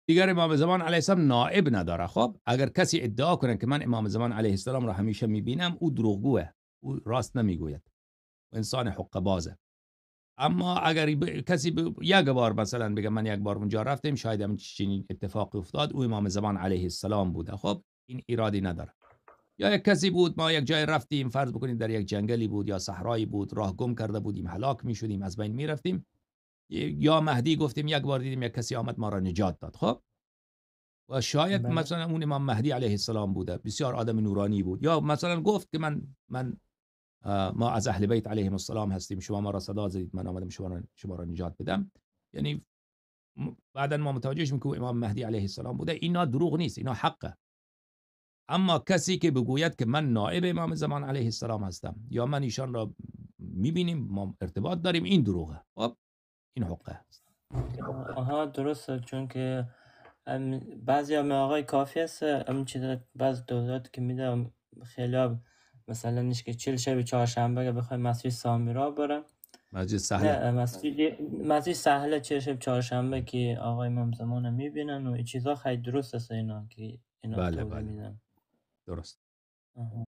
دیگر امام زمان علیه السلام نائب نداره. خب اگر کسی ادعا کنه که من امام زمان علیه السلام را همیشه میبینم، او دروغگوه، او راست نمیگوید، انسان حق بازه. اما اگر کسی یک بار مثلا بگه من یک بار اونجا رفتم، شاید هم چنین اتفاقی افتاد، او امام زمان علیه السلام بوده، خب این ایرادی نداره. یا یک کسی بود ما یک جای رفتیم، فرض بکنید در یک جنگلی بود یا صحرایی بود، راه گم کرده بودیم، هلاک میشدیم، از بین میرفتیم، یا مهدی گفتیم یک بار دیدیم یک کسی آمد ما را نجات داد. خب و شاید بله. مثلا اون امام مهدی علیه السلام بوده، بسیار آدم نورانی بود، یا مثلا گفت که من ما از اهل بیت علیهم السلام هستیم، شما ما را صدا زدید، من آمدم شما را نجات بدم. یعنی بعدا ما متوجه شدیم که امام مهدی علیه السلام بوده. اینا دروغ نیست، اینا حقه. اما کسی که بگوید که من نائب امام زمان علیه السلام هستم یا من ایشان را میبینیم، ما ارتباط داریم، این دروغه. خب این حقه. آها درسته، چون که بعضی هم آقای کافی هست هم چیز بعض دولت که میده خیلی مثلا نیش که 40 شب چهارشنبه بخوای مسجد سامیرا برم، مسجد سهله. نه مسجد سهله 40 شب چهارشنبه که آقای امام زمان میبینن و این چیزا خیلی درست است اینا که اینا بله توضیح بله میدن. درست. آها.